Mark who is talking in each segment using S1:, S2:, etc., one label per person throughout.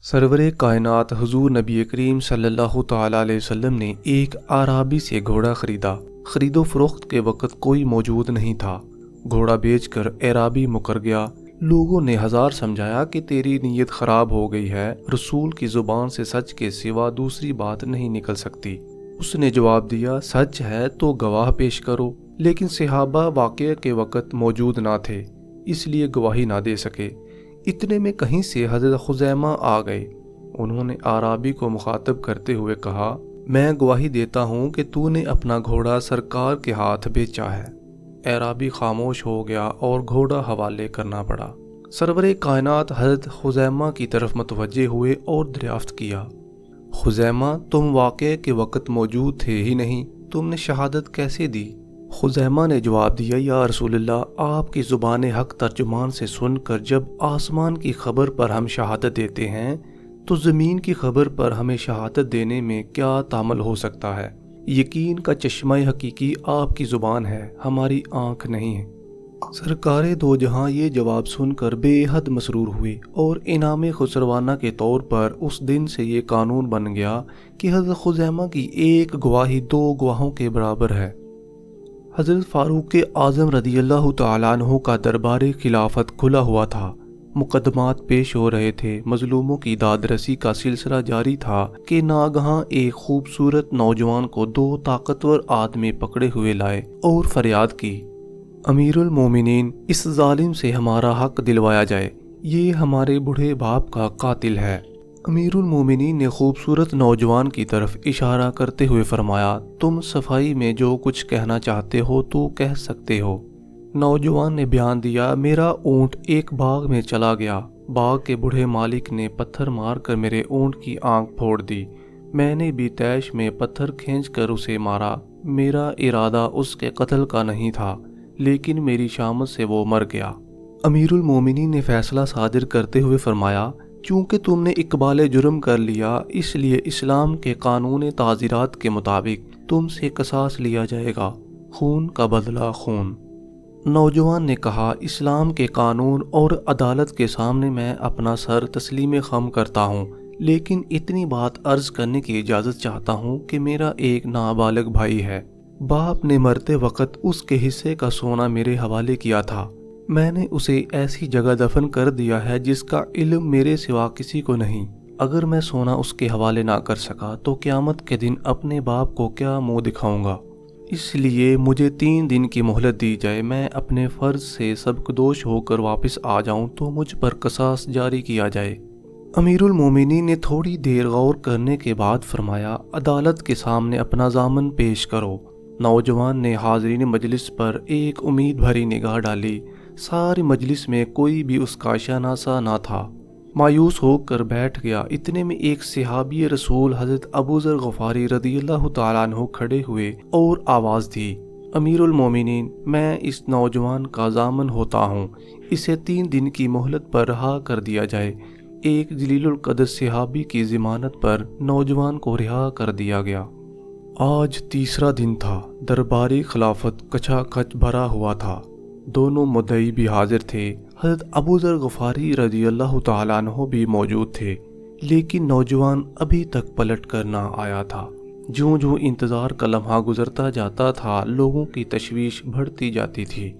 S1: سرور کائنات حضور نبی کریم صلی اللہ تعالیٰ علیہ وسلم نے ایک اعرابی سے گھوڑا خریدا۔ خرید و فروخت کے وقت کوئی موجود نہیں تھا۔ گھوڑا بیچ کر اعرابی مکر گیا۔ لوگوں نے ہزار سمجھایا کہ تیری نیت خراب ہو گئی ہے، رسول کی زبان سے سچ کے سوا دوسری بات نہیں نکل سکتی۔ اس نے جواب دیا، سچ ہے تو گواہ پیش کرو، لیکن صحابہ واقعے کے وقت موجود نہ تھے، اس لیے گواہی نہ دے سکے۔ اتنے میں کہیں سے حضرت خزیمہ آ گئے۔ انہوں نے اعرابی کو مخاطب کرتے ہوئے کہا، میں گواہی دیتا ہوں کہ تو نے اپنا گھوڑا سرکار کے ہاتھ بیچا ہے۔ اعرابی خاموش ہو گیا اور گھوڑا حوالے کرنا پڑا۔ سرور کائنات حضرت خزیمہ کی طرف متوجہ ہوئے اور دریافت کیا، خزیمہ تم واقعے کے وقت موجود تھے ہی نہیں، تم نے شہادت کیسے دی؟ خزیمہ نے جواب دیا، یا رسول اللہ، آپ کی زبان حق ترجمان سے سن کر جب آسمان کی خبر پر ہم شہادت دیتے ہیں تو زمین کی خبر پر ہمیں شہادت دینے میں کیا تعامل ہو سکتا ہے؟ یقین کا چشمہ حقیقی آپ کی زبان ہے، ہماری آنکھ نہیں ہے۔ سرکار دو جہاں یہ جواب سن کر بے حد مسرور ہوئے اور انعام خسروانہ کے طور پر اس دن سے یہ قانون بن گیا کہ حضرت خزیمہ کی ایک گواہی دو گواہوں کے برابر ہے۔ حضرت فاروق اعظم رضی اللہ تعالیٰ عنہ کا دربار خلافت کھلا ہوا تھا۔ مقدمات پیش ہو رہے تھے، مظلوموں کی داد رسی کا سلسلہ جاری تھا کہ ناگہاں ایک خوبصورت نوجوان کو دو طاقتور آدمی پکڑے ہوئے لائے اور فریاد کی، امیر المومنین، اس ظالم سے ہمارا حق دلوایا جائے، یہ ہمارے بوڑھے باپ کا قاتل ہے۔ امیر المومنین نے خوبصورت نوجوان کی طرف اشارہ کرتے ہوئے فرمایا، تم صفائی میں جو کچھ کہنا چاہتے ہو تو کہہ سکتے ہو۔ نوجوان نے بیان دیا، میرا اونٹ ایک باغ میں چلا گیا، باغ کے بوڑھے مالک نے پتھر مار کر میرے اونٹ کی آنکھ پھوڑ دی، میں نے بھی تیش میں پتھر کھینچ کر اسے مارا، میرا ارادہ اس کے قتل کا نہیں تھا، لیکن میری شامت سے وہ مر گیا۔ امیر المومنین نے فیصلہ صادر کرتے ہوئے فرمایا، چونکہ تم نے اقبال جرم کر لیا، اس لیے اسلام کے قانون تعزیرات کے مطابق تم سے قصاص لیا جائے گا، خون کا بدلہ خون۔ نوجوان نے کہا، اسلام کے قانون اور عدالت کے سامنے میں اپنا سر تسلیم خم کرتا ہوں، لیکن اتنی بات عرض کرنے کی اجازت چاہتا ہوں کہ میرا ایک نابالغ بھائی ہے، باپ نے مرتے وقت اس کے حصے کا سونا میرے حوالے کیا تھا، میں نے اسے ایسی جگہ دفن کر دیا ہے جس کا علم میرے سوا کسی کو نہیں، اگر میں سونا اس کے حوالے نہ کر سکا تو قیامت کے دن اپنے باپ کو کیا منہ دکھاؤں گا؟ اس لیے مجھے 3 دن کی مہلت دی جائے، میں اپنے فرض سے سبکدوش ہو کر واپس آ جاؤں تو مجھ پر قصاص جاری کیا جائے۔ امیر المومنین نے تھوڑی دیر غور کرنے کے بعد فرمایا، عدالت کے سامنے اپنا ضامن پیش کرو۔ نوجوان نے حاضرین مجلس پر ایک امید بھری نگاہ ڈالی، ساری مجلس میں کوئی بھی اس کا شناسا نہ تھا، مایوس ہو کر بیٹھ گیا۔ اتنے میں ایک صحابی رسول حضرت ابو ذر غفاری رضی اللہ تعالیٰ عنہ کھڑے ہوئے اور آواز دی، امیر المومنین، میں اس نوجوان کا ضامن ہوتا ہوں، اسے 3 دن کی مہلت پر رہا کر دیا جائے۔ ایک جلیل القدر صحابی کی ضمانت پر نوجوان کو رہا کر دیا گیا۔ آج تیسرا دن تھا، درباری خلافت کچا کچ بھرا ہوا تھا، دونوں مدعی بھی حاضر تھے، حضرت ابو ذر غفاری رضی اللہ تعالیٰ عنہ بھی موجود تھے، لیکن نوجوان ابھی تک پلٹ کر نہ آیا تھا۔ جوں جوں انتظار کا لمحہ گزرتا جاتا تھا، لوگوں کی تشویش بڑھتی جاتی تھی۔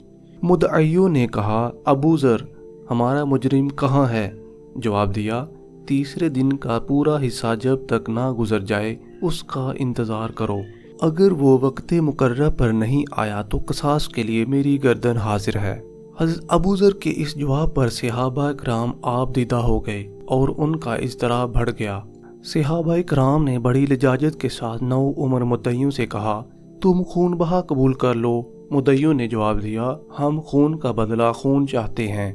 S1: مدعیوں نے کہا، ابو ذر، ہمارا مجرم کہاں ہے؟ جواب دیا، تیسرے دن کا پورا حصہ جب تک نہ گزر جائے اس کا انتظار کرو، اگر وہ وقت مقررہ پر نہیں آیا تو قصاص کے لیے میری گردن حاضر ہے۔ حضرت ابو ذر کے اس جواب پر صحابہ کرام آپ دیدہ ہو گئے اور ان کا اضطراب بڑھ گیا۔ صحابہ کرام نے بڑی لجاجت کے ساتھ نو عمر مدعیوں سے کہا، تم خون بہا قبول کر لو۔ مدعیوں نے جواب دیا، ہم خون کا بدلہ خون چاہتے ہیں۔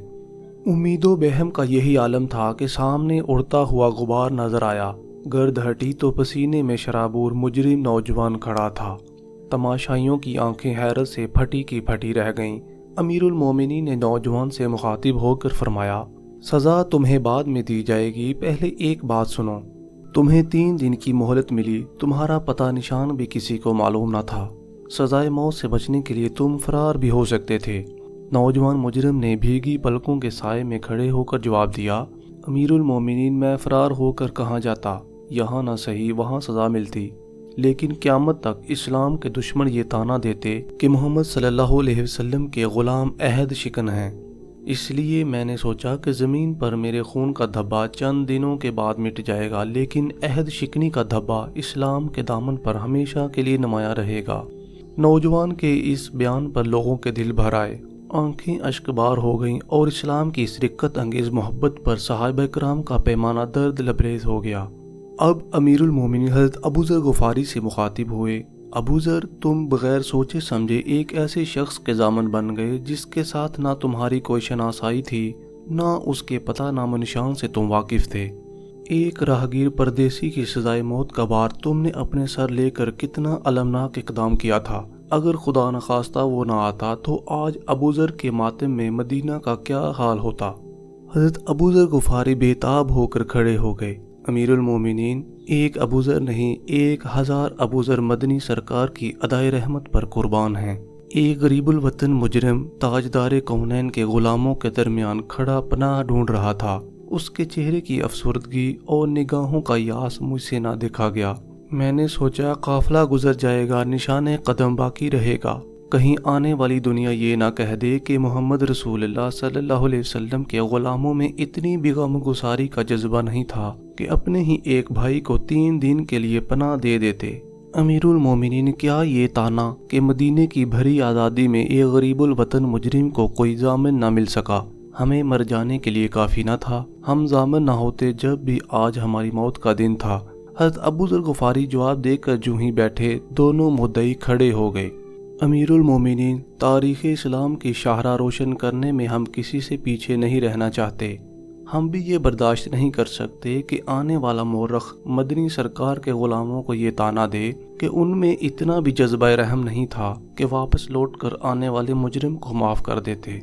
S1: امید و بہم کا یہی عالم تھا کہ سامنے اڑتا ہوا غبار نظر آیا، گرد ہٹی تو پسینے میں شرابور مجرم نوجوان کھڑا تھا۔ تماشائیوں کی آنکھیں حیرت سے پھٹی کی پھٹی رہ گئیں۔ امیر المومنین نے نوجوان سے مخاطب ہو کر فرمایا، سزا تمہیں بعد میں دی جائے گی، پہلے ایک بات سنو، تمہیں 3 دن کی مہلت ملی، تمہارا پتہ نشان بھی کسی کو معلوم نہ تھا، سزائے موت سے بچنے کے لیے تم فرار بھی ہو سکتے تھے۔ نوجوان مجرم نے بھیگی پلکوں کے سائے میں کھڑے ہو کر جواب دیا، امیر المومنین میں فرار ہو کر کہاں جاتا، یہاں نہ صحیح وہاں سزا ملتی، لیکن قیامت تک اسلام کے دشمن یہ طعنہ دیتے کہ محمد صلی اللہ علیہ وسلم کے غلام عہد شکن ہیں۔ اس لیے میں نے سوچا کہ زمین پر میرے خون کا دھبا چند دنوں کے بعد مٹ جائے گا، لیکن عہد شکنی کا دھبا اسلام کے دامن پر ہمیشہ کے لیے نمایاں رہے گا۔ نوجوان کے اس بیان پر لوگوں کے دل بھر آئے، آنکھیں اشک بار ہو گئیں، اور اسلام کی اس رقت انگیز محبت پر صحابہ کرام کا پیمانہ درد لبریز ہو گیا۔ اب امیر المومنین حضرت ابوذر غفاری سے مخاطب ہوئے، ابوذر، تم بغیر سوچے سمجھے ایک ایسے شخص کے ضامن بن گئے جس کے ساتھ نہ تمہاری کوئی شناسائی تھی، نہ اس کے پتہ نام و نشان سے تم واقف تھے۔ ایک راہگیر پردیسی کی سزائے موت کا بار تم نے اپنے سر لے کر کتنا المناک اقدام کیا تھا۔ اگر خدا نخواستہ وہ نہ آتا تو آج ابوذر کے ماتم میں مدینہ کا کیا حال ہوتا۔ حضرت ابوذر غفاری بے تاب ہو کر کھڑے ہو گئے۔ امیر المومنین، ایک ابوذر نہیں، 1000 ابوذر مدنی سرکار کی ادائے رحمت پر قربان ہیں۔ ایک غریب الوطن مجرم تاجدار کونین کے غلاموں کے درمیان کھڑا پناہ ڈھونڈ رہا تھا۔ اس کے چہرے کی افسردگی اور نگاہوں کا یاس مجھ سے نہ دیکھا گیا۔ میں نے سوچا قافلہ گزر جائے گا، نشان قدم باقی رہے گا، کہیں آنے والی دنیا یہ نہ کہہ دے کہ محمد رسول اللہ صلی اللہ علیہ وسلم کے غلاموں میں اتنی بھی غم گساری کا جذبہ نہیں تھا کہ اپنے ہی ایک بھائی کو 3 دن کے لیے پناہ دے دیتے۔ امیر المومنین، کیا یہ طعنہ کہ مدینے کی بھری آزادی میں ایک غریب الوطن مجرم کو کوئی ضامن نہ مل سکا ہمیں مر جانے کے لیے کافی نہ تھا؟ ہم ضامن نہ ہوتے جب بھی آج ہماری موت کا دن تھا۔ حضرت ابوذر غفاری جواب دے کر جو ہی بیٹھے، دونوں مدعی کھڑے ہو گئے۔ امیر المومنین، تاریخ اسلام کی شاہراہ روشن کرنے میں ہم کسی سے پیچھے نہیں رہنا چاہتے۔ ہم بھی یہ برداشت نہیں کر سکتے کہ آنے والا مورخ مدنی سرکار کے غلاموں کو یہ طعنہ دے کہ ان میں اتنا بھی جذبہ رحم نہیں تھا کہ واپس لوٹ کر آنے والے مجرم کو معاف کر دیتے۔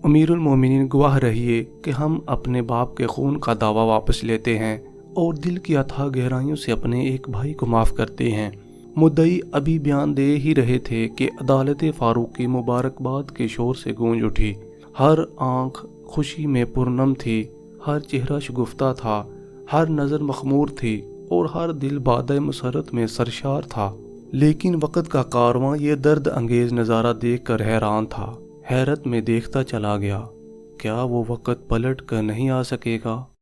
S1: امیر المومنین، گواہ رہیے کہ ہم اپنے باپ کے خون کا دعویٰ واپس لیتے ہیں اور دل کی اتھاہ گہرائیوں سے اپنے ایک بھائی کو معاف کرتے ہیں۔ مدعی ابھی بیان دے ہی رہے تھے کہ عدالت فاروقی مبارکباد کے شور سے گونج اٹھی۔ ہر آنکھ خوشی میں پرنم تھی، ہر چہرہ شگفتہ تھا، ہر نظر مخمور تھی، اور ہر دل بادۂ مسرت میں سرشار تھا۔ لیکن وقت کا کارواں یہ درد انگیز نظارہ دیکھ کر حیران تھا، حیرت میں دیکھتا چلا گیا۔ کیا وہ وقت پلٹ کر نہیں آ سکے گا؟